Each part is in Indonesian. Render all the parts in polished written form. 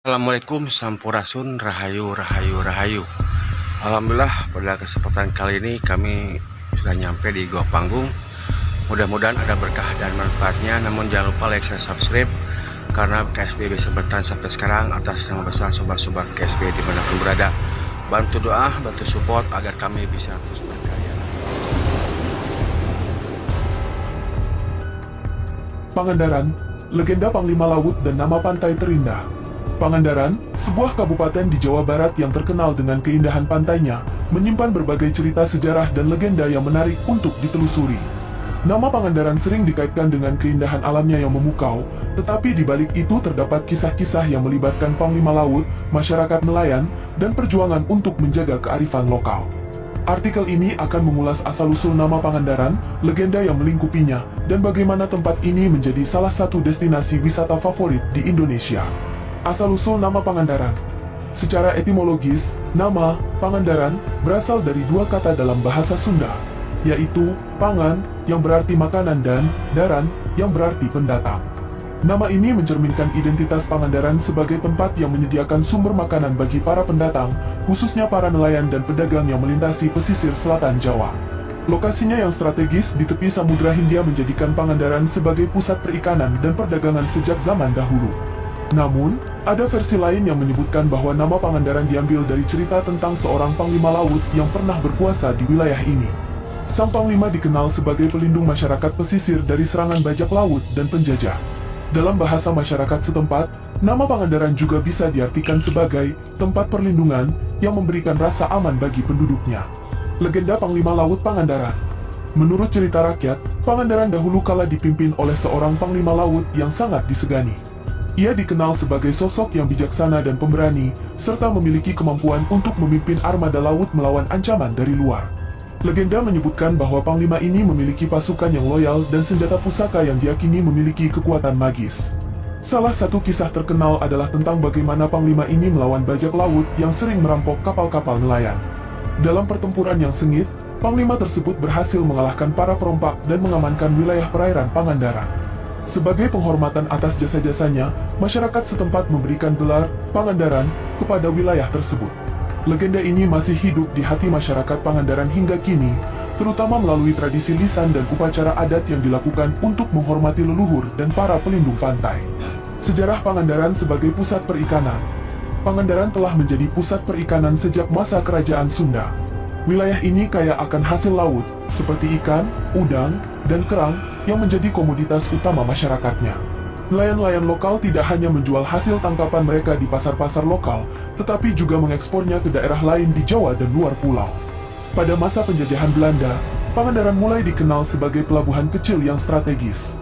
Assalamualaikum, Sampurasun, Rahayu, Rahayu, Rahayu. Alhamdulillah pada kesempatan kali ini kami sudah nyampe di Gua Panggung. Mudah-mudahan ada berkah dan manfaatnya. Namun jangan lupa like dan subscribe, karena KSB bisa bertahan sampai sekarang atas nama besar sobat-sobat KSB dimanapun berada. Bantu doa, bantu support agar kami bisa terus berkarya. Pangandaran, legenda Panglima Laut dan nama pantai terindah. Pangandaran, sebuah kabupaten di Jawa Barat yang terkenal dengan keindahan pantainya, menyimpan berbagai cerita sejarah dan legenda yang menarik untuk ditelusuri. Nama Pangandaran sering dikaitkan dengan keindahan alamnya yang memukau, tetapi di balik itu terdapat kisah-kisah yang melibatkan Panglima Laut, masyarakat nelayan, dan perjuangan untuk menjaga kearifan lokal. Artikel ini akan mengulas asal-usul nama Pangandaran, legenda yang melingkupinya, dan bagaimana tempat ini menjadi salah satu destinasi wisata favorit di Indonesia. Asal-usul nama Pangandaran. Secara etimologis, nama Pangandaran berasal dari dua kata dalam bahasa Sunda, yaitu pangan, yang berarti makanan, dan daran, yang berarti pendatang. Nama ini mencerminkan identitas Pangandaran sebagai tempat yang menyediakan sumber makanan bagi para pendatang, khususnya para nelayan dan pedagang yang melintasi pesisir selatan Jawa. Lokasinya yang strategis di tepi Samudra Hindia menjadikan Pangandaran sebagai pusat perikanan dan perdagangan sejak zaman dahulu. Namun, ada versi lain yang menyebutkan bahwa nama Pangandaran diambil dari cerita tentang seorang panglima laut yang pernah berkuasa di wilayah ini. Sang panglima dikenal sebagai pelindung masyarakat pesisir dari serangan bajak laut dan penjajah. Dalam bahasa masyarakat setempat, nama Pangandaran juga bisa diartikan sebagai tempat perlindungan yang memberikan rasa aman bagi penduduknya. Legenda Panglima Laut Pangandaran. Menurut cerita rakyat, Pangandaran dahulu kala dipimpin oleh seorang panglima laut yang sangat disegani. Ia dikenal sebagai sosok yang bijaksana dan pemberani, serta memiliki kemampuan untuk memimpin armada laut melawan ancaman dari luar. Legenda menyebutkan bahwa panglima ini memiliki pasukan yang loyal dan senjata pusaka yang diyakini memiliki kekuatan magis. Salah satu kisah terkenal adalah tentang bagaimana panglima ini melawan bajak laut yang sering merampok kapal-kapal nelayan. Dalam pertempuran yang sengit, panglima tersebut berhasil mengalahkan para perompak dan mengamankan wilayah perairan Pangandaran. Sebagai penghormatan atas jasa-jasanya, masyarakat setempat memberikan gelar Pangandaran kepada wilayah tersebut. Legenda ini masih hidup di hati masyarakat Pangandaran hingga kini, terutama melalui tradisi lisan dan upacara adat yang dilakukan untuk menghormati leluhur dan para pelindung pantai. Sejarah Pangandaran sebagai pusat perikanan. Pangandaran telah menjadi pusat perikanan sejak masa Kerajaan Sunda. Wilayah ini kaya akan hasil laut, seperti ikan, udang, dan kerang, yang menjadi komoditas utama masyarakatnya. Nelayan-nelayan lokal tidak hanya menjual hasil tangkapan mereka di pasar-pasar lokal, tetapi juga mengekspornya ke daerah lain di Jawa dan luar pulau. Pada masa penjajahan Belanda, Pangandaran mulai dikenal sebagai pelabuhan kecil yang strategis.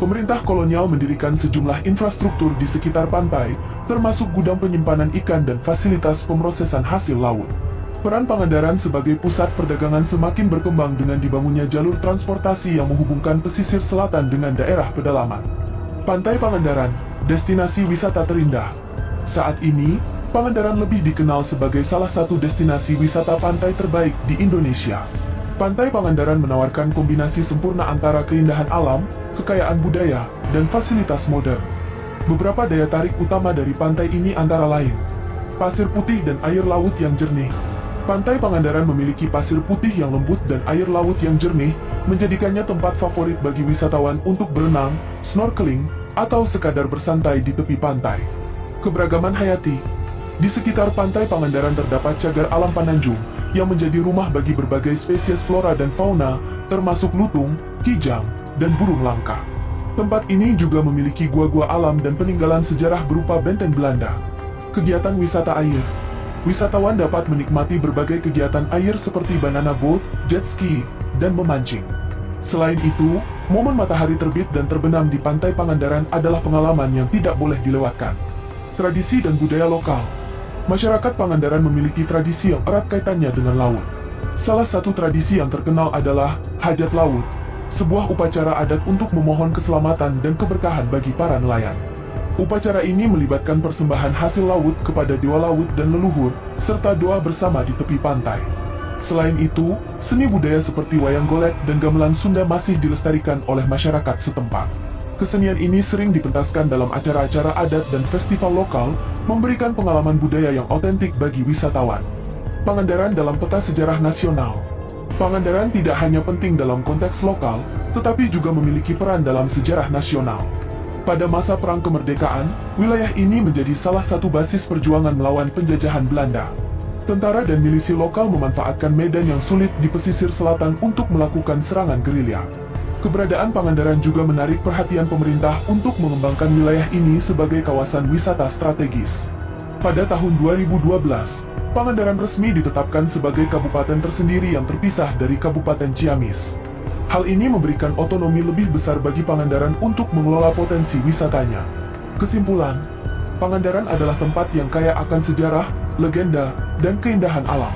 Pemerintah kolonial mendirikan sejumlah infrastruktur di sekitar pantai, termasuk gudang penyimpanan ikan dan fasilitas pemrosesan hasil laut. Peran Pangandaran sebagai pusat perdagangan semakin berkembang dengan dibangunnya jalur transportasi yang menghubungkan pesisir selatan dengan daerah pedalaman. Pantai Pangandaran, destinasi wisata terindah. Saat ini, Pangandaran lebih dikenal sebagai salah satu destinasi wisata pantai terbaik di Indonesia. Pantai Pangandaran menawarkan kombinasi sempurna antara keindahan alam, kekayaan budaya, dan fasilitas modern. Beberapa daya tarik utama dari pantai ini antara lain: pasir putih dan air laut yang jernih. Pantai Pangandaran memiliki pasir putih yang lembut dan air laut yang jernih, menjadikannya tempat favorit bagi wisatawan untuk berenang, snorkeling, atau sekadar bersantai di tepi pantai. Keberagaman hayati. Di sekitar pantai Pangandaran terdapat cagar alam Pananjung, yang menjadi rumah bagi berbagai spesies flora dan fauna, termasuk lutung, kijang, dan burung langka. Tempat ini juga memiliki gua-gua alam dan peninggalan sejarah berupa benteng Belanda. Kegiatan wisata air. Wisatawan dapat menikmati berbagai kegiatan air seperti banana boat, jet ski, dan memancing. Selain itu, momen matahari terbit dan terbenam di pantai Pangandaran adalah pengalaman yang tidak boleh dilewatkan. Tradisi dan budaya lokal. Masyarakat Pangandaran memiliki tradisi yang erat kaitannya dengan laut. Salah satu tradisi yang terkenal adalah Hajat Laut, sebuah upacara adat untuk memohon keselamatan dan keberkahan bagi para nelayan. Upacara ini melibatkan persembahan hasil laut kepada dewa laut dan leluhur, serta doa bersama di tepi pantai. Selain itu, seni budaya seperti wayang golek dan gamelan Sunda masih dilestarikan oleh masyarakat setempat. Kesenian ini sering dipentaskan dalam acara-acara adat dan festival lokal, memberikan pengalaman budaya yang otentik bagi wisatawan. Pangandaran dalam peta sejarah nasional. Pangandaran tidak hanya penting dalam konteks lokal, tetapi juga memiliki peran dalam sejarah nasional. Pada masa Perang Kemerdekaan, wilayah ini menjadi salah satu basis perjuangan melawan penjajahan Belanda. Tentara dan milisi lokal memanfaatkan medan yang sulit di pesisir selatan untuk melakukan serangan gerilya. Keberadaan Pangandaran juga menarik perhatian pemerintah untuk mengembangkan wilayah ini sebagai kawasan wisata strategis. Pada tahun 2012, Pangandaran resmi ditetapkan sebagai kabupaten tersendiri yang terpisah dari Kabupaten Ciamis. Hal ini memberikan otonomi lebih besar bagi Pangandaran untuk mengelola potensi wisatanya. Kesimpulan, Pangandaran adalah tempat yang kaya akan sejarah, legenda, dan keindahan alam.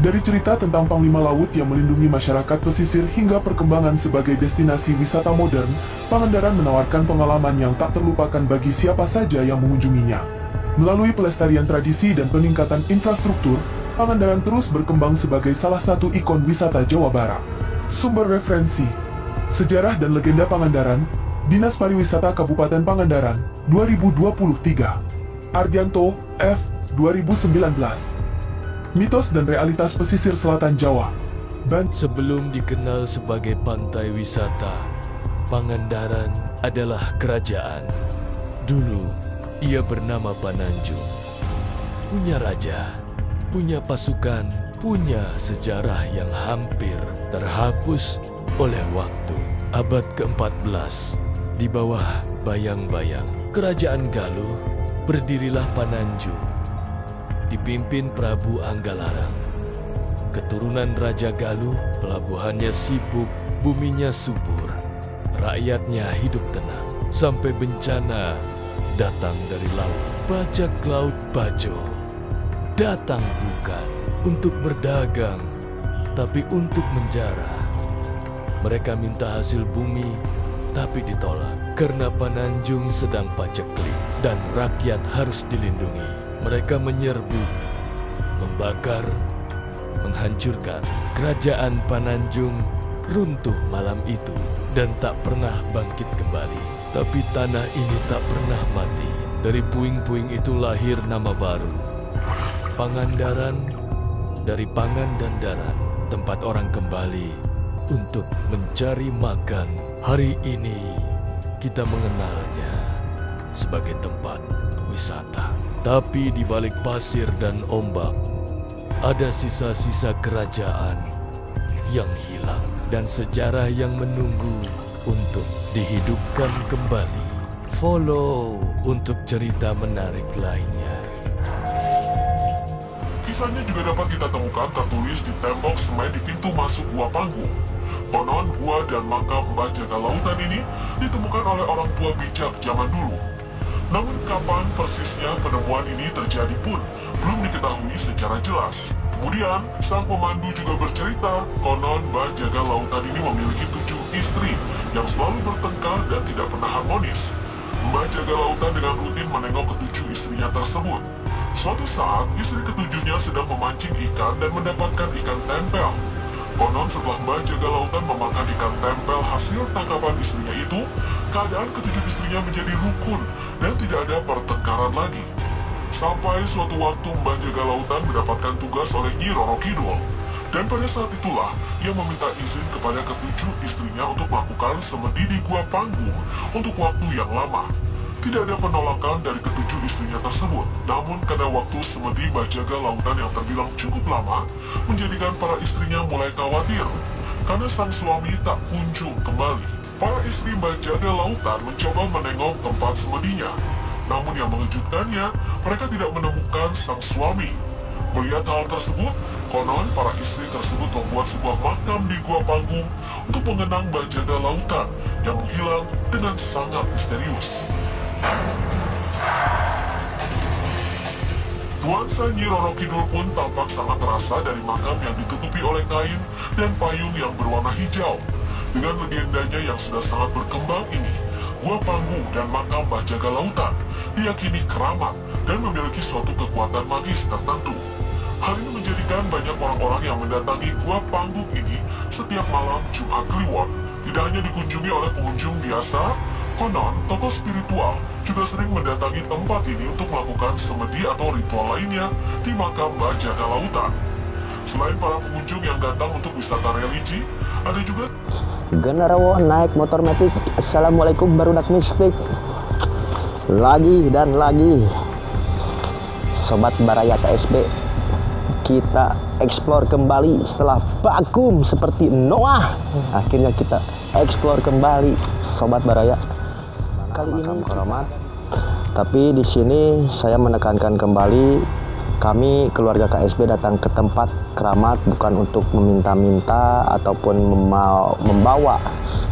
Dari cerita tentang Panglima Laut yang melindungi masyarakat pesisir hingga perkembangan sebagai destinasi wisata modern, Pangandaran menawarkan pengalaman yang tak terlupakan bagi siapa saja yang mengunjunginya. Melalui pelestarian tradisi dan peningkatan infrastruktur, Pangandaran terus berkembang sebagai salah satu ikon wisata Jawa Barat. Sumber referensi: Sejarah dan Legenda Pangandaran, Dinas Pariwisata Kabupaten Pangandaran, 2023. Ardianto, F. 2019. Mitos dan realitas pesisir selatan Jawa. Sebelum dikenal sebagai pantai wisata, Pangandaran adalah kerajaan. Dulu, ia bernama Pananjung. Punya raja, punya pasukan, punya sejarah yang hampir terhapus oleh waktu. Abad ke-14, di bawah bayang-bayang Kerajaan Galuh, berdirilah Pananjung. Dipimpin Prabu Anggalarang. Keturunan Raja Galuh, pelabuhannya sibuk, buminya subur. Rakyatnya hidup tenang, sampai bencana datang dari laut. Bajak laut Bajo datang bukan untuk berdagang, tapi untuk menjarah. Mereka minta hasil bumi, tapi ditolak karena Pananjung sedang paceklik dan rakyat harus dilindungi. Mereka menyerbu, membakar, menghancurkan. Kerajaan Pananjung runtuh malam itu dan tak pernah bangkit kembali. Tapi tanah ini tak pernah mati. Dari puing-puing itu lahir nama baru, Pangandaran. Dari pangan dan daran, tempat orang kembali untuk mencari makan. Hari ini kita mengenalnya sebagai tempat wisata. Tapi di balik pasir dan ombak, ada sisa-sisa kerajaan yang hilang dan sejarah yang menunggu untuk dihidupkan kembali. Follow untuk cerita menarik lainnya. Kisahnya juga dapat kita temukan tertulis di tembok semai di pintu masuk Gua Panggung. Konon gua dan makam Mbah Jaga Lautan ini ditemukan oleh orang tua bijak zaman dulu. Namun kapan persisnya penemuan ini terjadi pun belum diketahui secara jelas. Kemudian, sang pemandu juga bercerita, konon Mbah Jaga Lautan ini memiliki 7 istri yang selalu bertengkar dan tidak pernah harmonis. Mbah Jaga Lautan dengan rutin menengok ke-7 istrinya tersebut. Suatu saat, istri ketujuhnya sedang memancing ikan dan mendapatkan ikan tempel. Konon setelah Mbah Jaga Lautan memakan ikan tempel hasil tangkapan istrinya itu, keadaan ke-7 istrinya menjadi rukun dan tidak ada pertengkaran lagi. Sampai suatu waktu Mbah Jaga Lautan mendapatkan tugas oleh Nyi Roro Kidul. Dan pada saat itulah, ia meminta izin kepada ke-7 istrinya untuk melakukan semedi di Gua Panggung untuk waktu yang lama. Tidak ada penolakan dari ke-7 istrinya tersebut. Namun karena waktu semedi Mbah Jaga Lautan yang terbilang cukup lama, menjadikan para istrinya mulai khawatir karena sang suami tak kunjung kembali. Para istri Mbah Jaga Lautan mencoba menengok tempat semedinya. Namun yang mengejutkannya, mereka tidak menemukan sang suami. Melihat hal tersebut, konon para istri tersebut membuat sebuah makam di Gua Panggung untuk mengenang Mbah Jaga Lautan yang menghilang dengan sangat misterius. Nuansa Nyi Roro Kidul pun tampak sangat terasa dari makam yang ditutupi oleh kain dan payung yang berwarna hijau. Dengan legendanya yang sudah sangat berkembang ini, Gua Panggung dan makam Mbah Jaga Lautan diyakini keramat dan memiliki suatu kekuatan magis tertentu. Hal ini menjadikan banyak orang-orang yang mendatangi Gua Panggung ini setiap malam Jumat Kliwon. Tidak hanya dikunjungi oleh pengunjung biasa, Konon, tokoh spiritual juga sering mendatangi tempat ini untuk melakukan semedi atau ritual lainnya di makam Bajada Lautan. Selain para pengunjung yang datang untuk wisata religi, ada juga Generawo naik motor metik. Assalamualaikum barudak mistik. Lagi dan lagi Sobat Baraya KSB, kita explore kembali setelah vakum seperti Noah. Akhirnya kita explore kembali Sobat Baraya. Kali ini keramat. Tapi di sini saya menekankan kembali, kami keluarga KSB datang ke tempat keramat bukan untuk meminta-minta ataupun membawa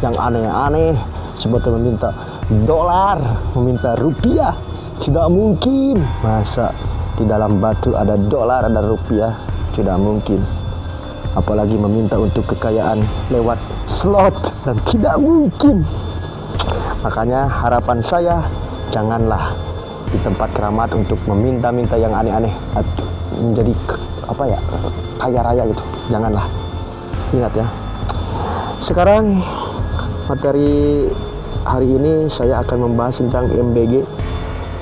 yang aneh-aneh seperti meminta dolar, meminta rupiah. Tidak mungkin. Masa di dalam batu ada dolar, ada rupiah? Tidak mungkin. Apalagi meminta untuk kekayaan lewat slot, dan tidak mungkin. Makanya harapan saya, janganlah di tempat keramat untuk meminta-minta yang aneh-aneh menjadi kaya raya gitu. Janganlah. Ingat ya. Sekarang materi hari ini saya akan membahas tentang MBG,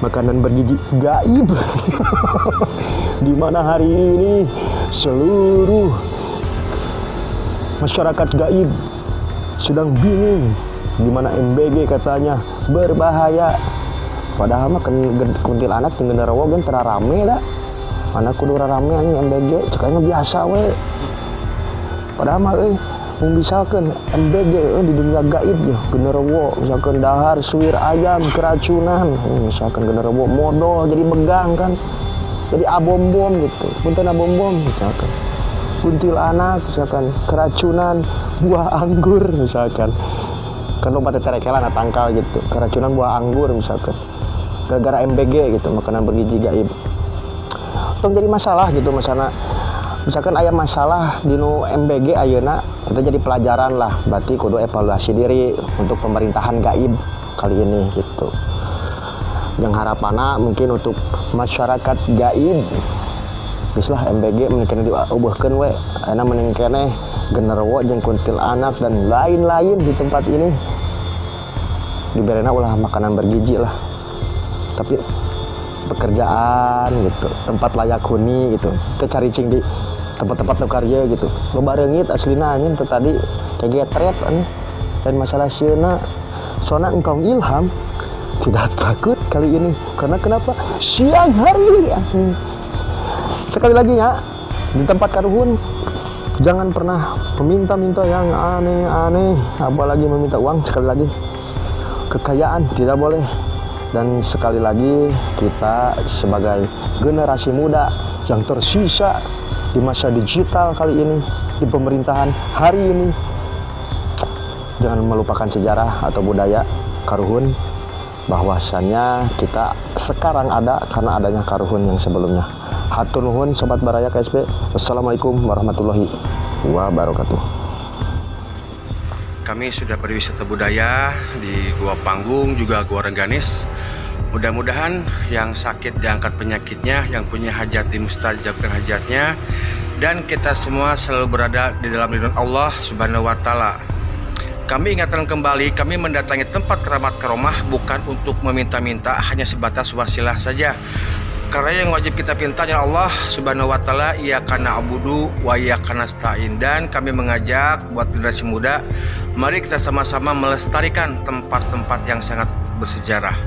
makanan bergizi gaib. Di mana hari ini seluruh masyarakat gaib sedang bingung di mana MBG katanya berbahaya. Padahal mah kuntilanak jeung genderuwo gen teu rame da. Mana kudu rame anjing MBG, cekanya biasa we. Padahal mah misalkan MBG di dunia gaib ya, genderuwo misalkan dahar suwir ayam keracunan, misalkan genderuwo modal jadi begang kan, jadi abom-bom gitu, punten abom-bom misalkan. Kuntilanak misalkan keracunan buah anggur misalkan, kan lompat terekelan tangkal gitu, keracunan buah anggur misalkan, gara-gara MBG gitu, makanan bergizi gaib. Tong jadi masalah gitu, misalkan aya masalah di MBG ayeuna, kita jadi pelajaran lah, berarti kudu evaluasi diri untuk pemerintahan gaib kali ini gitu. Yang harapanna mungkin untuk masyarakat gaib, geuslah MBG mungkin diubahkeun we, ayeuna mending keneh genderuwo jeung kuntilanak dan lain-lain di tempat ini diberena ulah makanan bergizi lah. Tapi pekerjaan gitu, tempat layak huni gitu, kita cari di tempat-tempat karya gitu, lo barengit aslina anjing tadi kayak getret anjing. Dan masalah sieuna sona engkau ilham tidak takut kali ini, karena kenapa siang hari anjing. Sekali lagi ya, di tempat karuhun jangan pernah meminta-minta yang aneh-aneh, apalagi meminta uang. Sekali lagi, kekayaan tidak boleh. Dan sekali lagi, kita sebagai generasi muda yang tersisa di masa digital kali ini, di pemerintahan hari ini, jangan melupakan sejarah atau budaya karuhun, bahwasannya kita sekarang ada karena adanya karuhun yang sebelumnya. Hatur nuhun Sobat Baraya KSB. Wassalamualaikum warahmatullahi wabarakatuh. Kami sudah berwisata budaya di Gua Panggung, juga Gua Rengganis. Mudah-mudahan yang sakit diangkat penyakitnya, yang punya hajat dimustajabkan hajatnya, dan kita semua selalu berada di dalam lindungan Allah Subhanahu wa Ta'ala. Kami ingatkan kembali, kami mendatangi tempat keramat karomah bukan untuk meminta-minta, hanya sebatas wasilah saja. Karena yang wajib kita pinta adalah Allah Subhanahu wa Ta'ala, iyyaka na'budu wa iyyaka nasta'in. Dan kami mengajak buat generasi muda, mari kita sama-sama melestarikan tempat-tempat yang sangat bersejarah.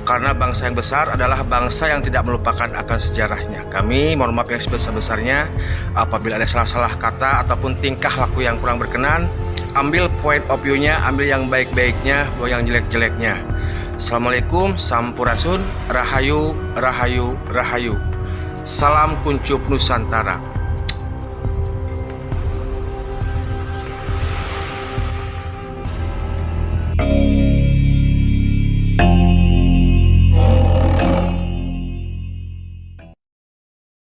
Karena bangsa yang besar adalah bangsa yang tidak melupakan akan sejarahnya. Kami mohon maaf yang sebesar-besarnya apabila ada salah-salah kata ataupun tingkah laku yang kurang berkenan. Ambil point of view-nya, ambil yang baik-baiknya, buang yang jelek-jeleknya. Assalamualaikum, sampurasun, rahayu, rahayu, rahayu. Salam kuncup Nusantara.